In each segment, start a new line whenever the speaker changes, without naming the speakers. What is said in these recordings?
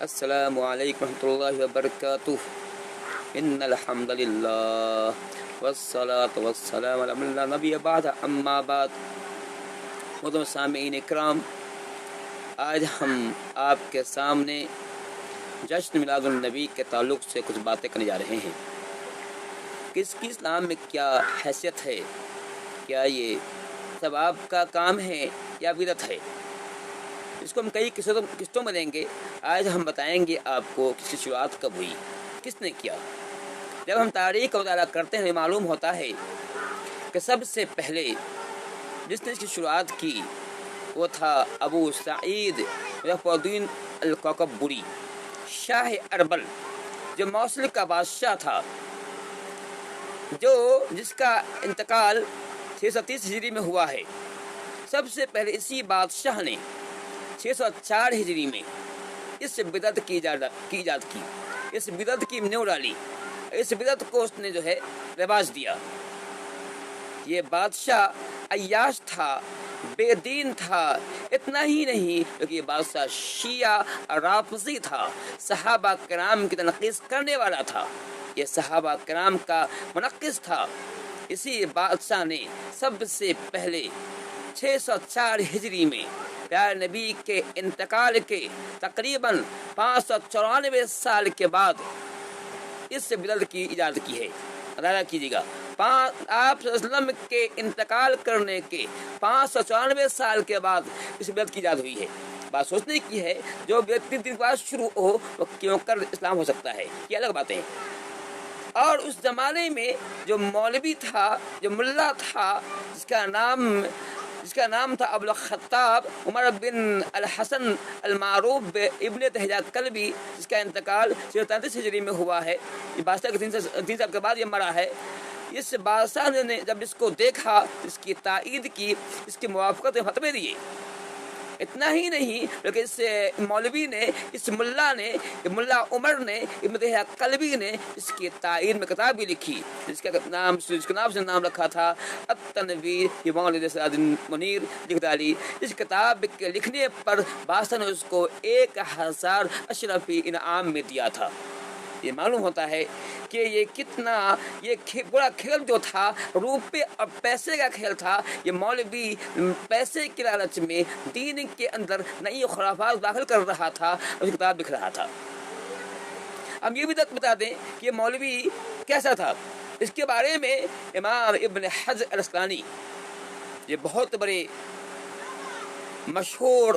السلام علیکم ورحمۃ اللہ وبرکاتہ. ان الحمد للہ والصلاۃ والسلام علی من لا نبی بعد اما بعد. محترم سامعین اکرام، آج ہم آپ کے سامنے جشن میلاد النبی کے تعلق سے کچھ باتیں کرنے جا رہے ہیں کہ اس کی اسلام میں کیا حیثیت ہے، کیا یہ ثواب کا کام ہے یا بدعت ہے. اس کو ہم کئی قسطوں میں لیں گے. آج ہم بتائیں گے آپ کو کہ اس کی شروعات کب ہوئی، کس نے کیا. جب ہم تاریخ کا مطالعہ کرتے ہیں معلوم ہوتا ہے کہ سب سے پہلے جس نے اس کی شروعات کی وہ تھا ابو سعید مظفر الدین الکوکبری، شاہ اربل، جو موصل کا بادشاہ تھا، جس کا انتقال 630 ہجری میں ہوا ہے. سب سے پہلے اسی بادشاہ نے 604 ہجری میں اس بدعت کی ایجاد کی، اس بدعت کی نیو ڈالی، اس بدعت کو اس نے جو ہے رواج دیا. یہ بادشاہ عیاش تھا، بے دین تھا. اتنا ہی نہیں بلکہ یہ بادشاہ شیعہ اور رافضی تھا، صحابہ کرام کی تنقید کرنے والا تھا، یہ صحابہ کرام کا منقص تھا. اسی بادشاہ نے سب سے پہلے 604 ہجری میں پیارے نبی کے انتقال کے تقریباً 594 سال کے بعد اس بدعت کی ایجاد کی ہے. اندازہ کیجیے گا، آپ صلی اللہ علیہ وسلم کے انتقال کرنے کے 594 سال کے بعد اس بدعت کی ایجاد ہوئی ہے. بات سوچنے کی ہے، جو بدعت دن بعد شروع ہو وہ کیوں کر اسلام ہو سکتا ہے، یہ الگ باتیں ہیں. اور اس زمانے میں جو مولوی تھا، جو ملا تھا، جس کا نام تھا ابو الخطاب عمر بن الحسن المعروف ابن دہیہ کلبی، جس کا انتقال 633 ہجری میں ہوا ہے. یہ بادشاہ کے 3 سال کے بعد یہ مرا ہے. اس بادشاہ نے جب اس کو دیکھا، اس کی تائید کی، اس کی موافقت میں فتوے دیے. اتنا ہی نہیں بلکہ اس مولوی نے، اس ملا نے، ملا عمر نے، ابن دہیہ کلبی نے اس کی تائید میں کتاب بھی لکھی، جس کا نام سے نام رکھا تھا التنویر فی مولد سراج منیر جگدالی. اس کتاب کے لکھنے پر بادشاہ نے اس کو 1000 اشرفی انعام میں دیا تھا. یہ معلوم ہوتا ہے کہ یہ پورا کھیل جو تھا روپے اور پیسے کا کھیل تھا. یہ مولوی پیسے کے لالچ میں دین کے اندر نئی خرافات داخل کر رہا تھا اور اس کتاب لکھ رہا تھا. ہم یہ بھی تک بتا دیں کہ یہ مولوی کیسا تھا. اس کے بارے میں امام ابن حجر الاسقلانی، یہ بہت بڑے مشہور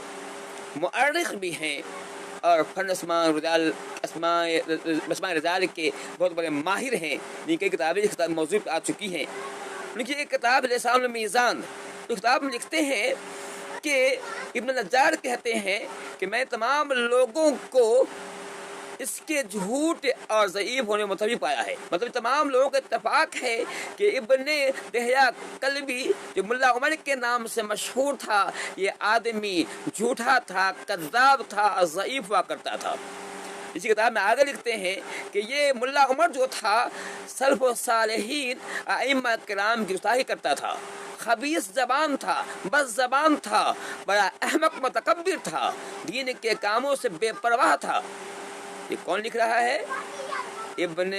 مؤرخ بھی ہیں اور فن اسماء رجال کے بہت بڑے ماہر ہیں. جن کی کتابیں اس کتاب موضوع پہ آ چکی ہیں. ان کی ایک کتاب لسان المیزان، اس کتاب میں لکھتے ہیں کہ ابن نجار کہتے ہیں کہ میں تمام لوگوں کو اس کے جھوٹ اور ضعیف ہونے میں متفق پایا ہے. مطلب تمام لوگوں کا اتفاق ہے کہ ابن دہیہ کلبی جو ملا عمر کے نام سے مشہور تھا، یہ آدمی جھوٹا تھا، کذاب تھا اور ضعیف ہوا کرتا تھا. اسی کتاب میں آگے لکھتے ہیں کہ یہ ملا عمر جو تھا سلف و صالحین ائمہ کرام کی گستاخی کرتا تھا، خبیث زبان تھا، بد زبان تھا، بڑا احمق متکبر تھا، دین کے کاموں سے بے پرواہ تھا. یہ کون لکھ رہا ہے؟ ابن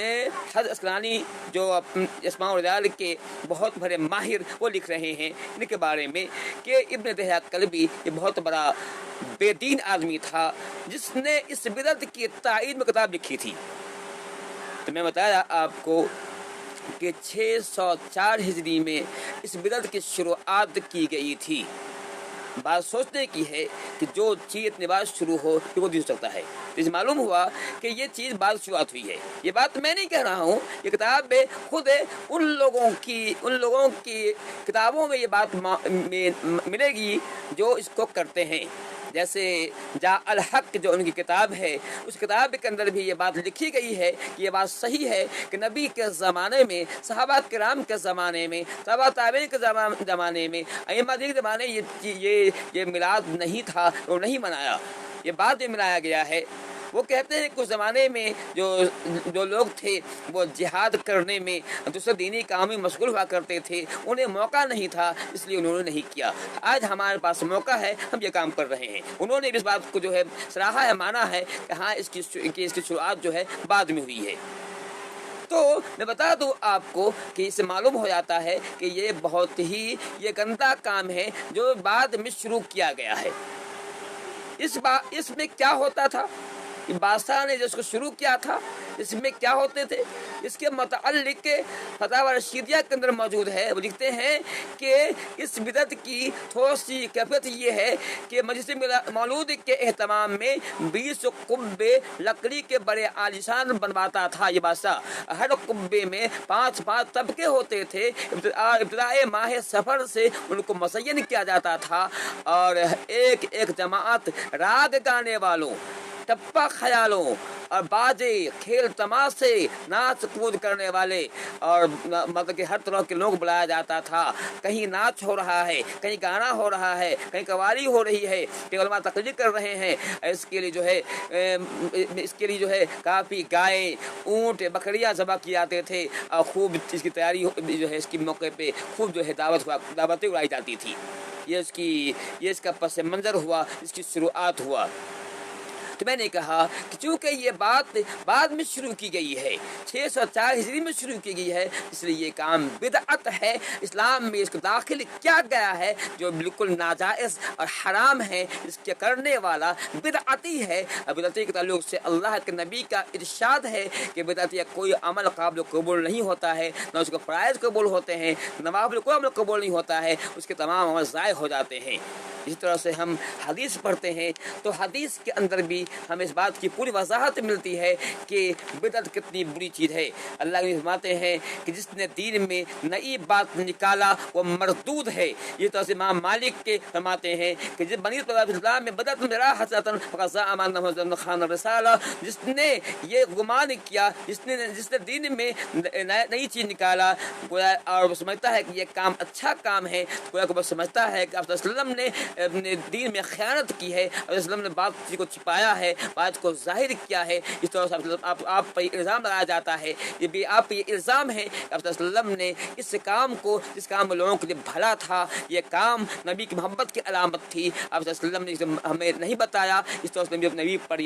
حجر اسقلانی، جو اسماء الرجال کے بہت بڑے ماہر، وہ لکھ رہے ہیں ان کے بارے میں کہ ابن دہیہ کلبی یہ بہت بڑا بے دین آدمی تھا جس نے اس بدعت کی تائید میں کتاب لکھی تھی. تو میں بتایا آپ کو کہ 604 ہجری میں اس بدعت کی شروعات کی گئی تھی. بات سوچنے کی ہے کہ جو چیز اتنی بات شروع ہو کہ وہ بھی ہو سکتا ہے. اس معلوم ہوا کہ یہ چیز بعد شروعات ہوئی ہے. یہ بات میں نہیں کہہ رہا ہوں، یہ کتاب میں خود ان لوگوں کی کتابوں میں یہ بات ملے گی جو اس کو کرتے ہیں. جیسے جا الحق جو ان کی کتاب ہے، اس کتاب کے اندر بھی یہ بات لکھی گئی ہے کہ یہ بات صحیح ہے کہ نبی کے زمانے میں، صحابہ کرام کے زمانے میں، تابعین تابعین کے زمانے میں، ائمہ کے زمانے یہ میلاد نہیں تھا اور نہیں منایا. یہ بعد میں منایا گیا ہے. وہ کہتے ہیں کہ اس زمانے میں جو لوگ تھے وہ جہاد کرنے میں دوسرے دینی کام میں مشغول ہوا کرتے تھے، انہیں موقع نہیں تھا، اس لیے انہوں نے نہیں کیا۔ آج ہمارے پاس موقع ہے، ہم یہ کام کر رہے ہیں۔ انہوں نے اس بات کو جو ہے سراہا ہے، مانا ہے کہ ہاں اس کی شروعات جو ہے بعد میں ہوئی ہے۔ تو میں بتا دوں آپ کو کہ اس سے معلوم ہو جاتا ہے کہ یہ بہت ہی یہ گندا کام ہے جو بعد میں شروع کیا گیا ہے۔ اس میں کیا ہوتا تھا؟ بادشاہ نے جس کو شروع کیا تھا، اس میں کیا ہوتے تھے، اس کے متعلق فتاوی رشیدیہ کے اندر موجود ہے۔ وہ لکھتے ہیں کہ اس بدعت کی تھوڑی سی کیفیت یہ ہے کہ مجلس مولود کے اہتمام میں 20 قبے لکڑی کے بڑے عالیشان بنواتا تھا یہ بادشاہ۔ ہر قبے میں 5 طبقے ہوتے تھے۔ ابتدائے ماہ سفر سے ان کو مزین کیا جاتا تھا، اور ایک جماعت راگ گانے والوں، ٹپا خیالوں اور باجے، کھیل تماشے، ناچ کود کرنے والے اور مطلب کہ ہر طرح کے لوگ بلایا جاتا تھا۔ کہیں ناچ ہو رہا ہے، کہیں گانا ہو رہا ہے، کہیں قوالی ہو رہی ہے، کہیں علماء تقریر کر رہے ہیں۔ اس کے لیے جو ہے کافی گائے، اونٹ، بکریاں ذبح کیے جاتے تھے، اور خوب اس کی تیاری جو ہے اس کے موقع پہ خوب جو ہے دعوتیں اڑائی جاتی تھی۔ یہ اس کا پس منظر ہوا، اس کی شروعات ہوا۔ تو میں نے کہا کہ چونکہ یہ بات بعد میں شروع کی گئی ہے، 604 ہجری میں شروع کی گئی ہے، اس لیے یہ کام بدعت ہے۔ اسلام میں اس کو داخل کیا گیا ہے جو بالکل ناجائز اور حرام ہے، اس کے کرنے والا بدعتی ہے۔ بدعتی کے تعلق سے اللہ کے نبی کا ارشاد ہے کہ بدعتی کوئی عمل قابل قبول نہیں ہوتا ہے، نہ اس کو فرائض قبول ہوتے ہیں، نوافل کوئی عمل قبول نہیں ہوتا ہے، اس کے تمام عمل ضائع ہو جاتے ہیں۔ اسی طرح سے ہم حدیث پڑھتے ہیں تو حدیث کے اندر بھی ہمیں اس بات کی پوری وضاحت ملتی ہے کہ بدعت کتنی بری چیز ہے۔ اللہ نے فرماتے ہیں کہ جس نے دین میں نئی بات نکالا وہ مردود ہے۔ یہ تو امام مالک کے فرماتے ہیں کہ جب بنی اسلام میں بدعت میرا حسن فقط زعم خان رسالہ، جس نے یہ گمان کیا، جس نے دین میں نئی چیز نکالا اور سمجھتا ہے کہ یہ کام اچھا کام ہے، کوئی سمجھتا ہے کہ آپ صلی اللہ علیہ وسلم نے دین میں خیانت کی ہے، اور وسلم نے بات کو چھپایا ہے، بات کو ظاہر کیا ہے۔ اس طرح سے آپ پر الزام لگایا جاتا ہے، یہ بھی آپ پر یہ الزام ہے کہ آپ صلی اللہ علیہ وسلم نے اس کام کو، جس کام میں لوگوں کے لیے بھلا تھا، یہ کام نبی کی محبت کی علامت تھی، آپ صلی اللہ علیہ وسلم نے ہمیں نہیں بتایا۔ اس طرح سے نبی پر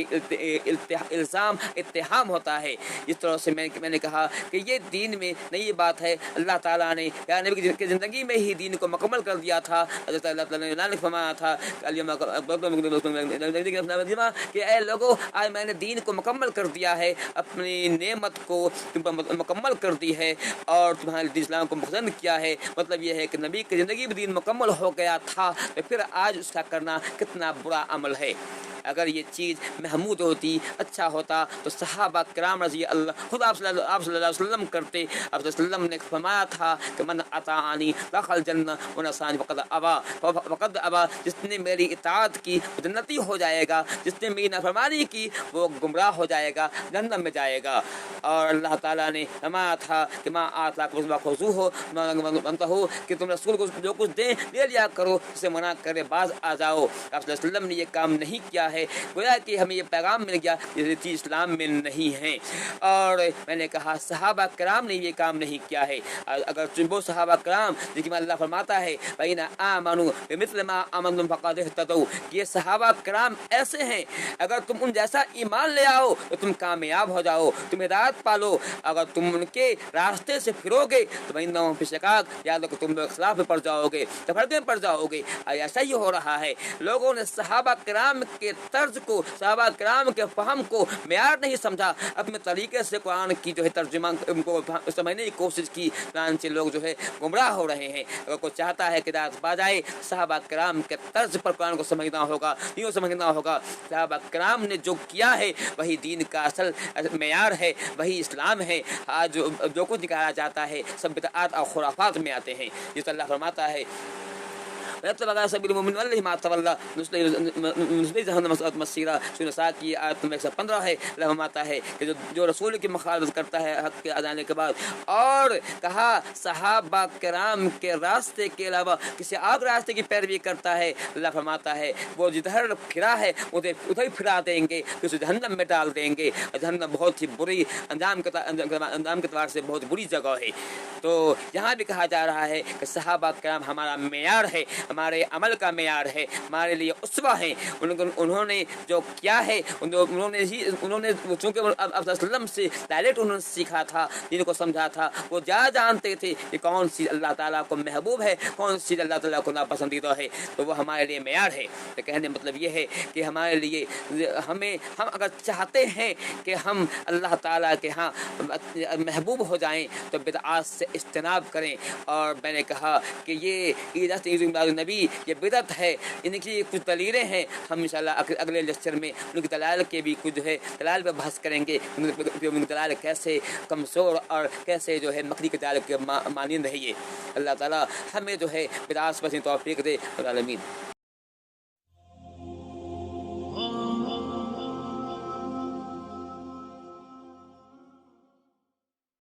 الزام اتہام ہوتا ہے۔ اس طرح سے میں نے کہا کہ یہ دین میں نئی بات ہے۔ اللہ تعالیٰ نے نبی کی زندگی میں ہی دین کو مکمل کر دیا تھا۔ حضرت اللہ تعالیٰ نے فرمایا تھا کہ اے لوگوں، آج میں نے دین کو مکمل کر دیا ہے، اپنی نعمت کو مکمل کر دی ہے اور تمہارے دین اسلام کو مخزن کیا ہے۔ مطلب یہ ہے کہ نبی کی زندگی میں دین مکمل ہو گیا تھا، تو پھر آج اس کا کرنا کتنا برا عمل ہے۔ اگر یہ چیز محمود ہوتی، اچھا ہوتا، تو صحابہ کرام رضی اللہ خود آپ صلی اللہ علیہ وسلم کرتے۔ آپ صلی اللہ علیہ وسلم نے فرمایا تھا کہ من اطاعنی دخل الجنہ ومن عصانی فقد ابا، جس نے میری اطاعت کی وہ جنتی ہو جائے گا، جس نے میری نافرمانی کی وہ گمراہ ہو جائے گا، جہنم میں جائے گا۔ اور اللہ تعالیٰ نے فرمایا تھا کہ ما آتاکم فخذوہ وانتہوا، کہ تم رسول کو جو کچھ دیں لے لیا کرو، اسے منع کرے باز آ جاؤ۔ آپ صلی اللہ علیہ وسلم نے یہ کام نہیں کیا ہے، گویا کہ ہمیں یہ پیغام مل گیا یہ چیز اسلام میں نہیں ہے۔ اور میں نے کہا صحابہ کرام نے یہ کام نہیں کیا ہے۔ اگر وہ صحابہ کرام جن میں اللہ فرماتا ہے فَإِنْ آمَنُوا بِمِثْلِ مَا آمَنْتُمْ فَقَدِ اهْتَدَوْا، یہ صحابہ کرام ایسے ہیں، اگر تم ان جیسا ایمان لے آؤ تو تم کامیاب ہو جاؤ، تم ہدایت پالو۔ اگر تم ان کے راستے سے پھرو گے تو فَإِنَّهُمْ فِي شِقَاقٍ، یاد رکھو تم لوگ اختلاف میں پڑ جاؤ گے، تفرقے میں پڑ جاؤ گے۔ ایسا ہی ہو رہا ہے، لوگوں نے صحابہ کرام کے طرز کو، صحابہ کرام کے فہم کو معیار نہیں سمجھا، اپنے طریقے سے قرآن کی جو ہے ترجمہ کو سمجھنے کی کوشش کی، چنانچہ لوگ جو ہے گمراہ ہو رہے ہیں۔ اگر کوئی چاہتا ہے کہ ہدایت پا جائے، صحابہ کرام کے طرز پر قرآن کو سمجھنا ہوگا، یوں سمجھنا ہوگا صحابہ کرام نے جو کیا ہے وہی دین کا اصل معیار ہے، وہی اسلام ہے۔ آج جو کچھ نکالا جاتا ہے سب بدعات اور خرافات میں آتے ہیں۔ جس اللہ فرماتا ہے وَيَتَّبِعْ سَبِيلَ الْمُؤْمِنِينَ وَاللَّهِ مَا تَوَلَّى نُصْلِهِ جَهَنَّمَ وَسَاءَتْ مَصِيرًا۔ سورہ نساء کی آیت نمبر 115 ہے۔ اللہ فرماتا ہے کہ جو رسول کی مخالفت کرتا ہے حق کے آنے کے بعد، اور کہا صحابہ کرام کے راستے کے علاوہ کسی اور راستے کی پیروی کرتا ہے، اللہ فرماتا ہے وہ جدھر پھرا ہے ادھر پھرا دیں گے، اسے جہنم میں ڈال دیں گے۔ جہنم بہت ہی بری انجام کے اعتبار سے بہت بری جگہ ہے۔ تو یہاں بھی کہا جا رہا ہے کہ صحابہ کرام ہمارا معیار ہے، ہمارے عمل کا معیار ہے، ہمارے لیے اسوہ ہیں۔ انہوں نے جو کیا ہے، انہوں نے چونکہ آپ وسلم سے ڈائریکٹ انہوں نے سیکھا تھا، جن کو سمجھا تھا، وہ جانتے تھے کہ کون سی اللہ تعالیٰ کو محبوب ہے، کون سی اللہ تعالیٰ کو ناپسندیدہ ہے، تو وہ ہمارے لیے معیار ہے۔ تو کہنے مطلب یہ ہے کہ ہمارے لیے ہم اگر چاہتے ہیں کہ ہم اللہ تعالیٰ کے ہاں محبوب ہو جائیں تو بدعات سے اجتناب کریں۔ اور میں نے کہا کہ یہ عید میلاد النبی یہ بدعت ہے، ان کی کچھ دلیلیں ہیں، ہم انشاءاللہ اگلے لیکچر میں ان کی دلائل کے بھی کچھ جو ہے دلائل پہ بحث کریں گے، ان کی دلائل کیسے کمزور اور کیسے جو ہے مکڑی کے جال کے مانند ہے۔ یہ اللہ تعالیٰ ہمیں جو ہے بدعات سے بچنے کی توفیق دے۔ العالمین۔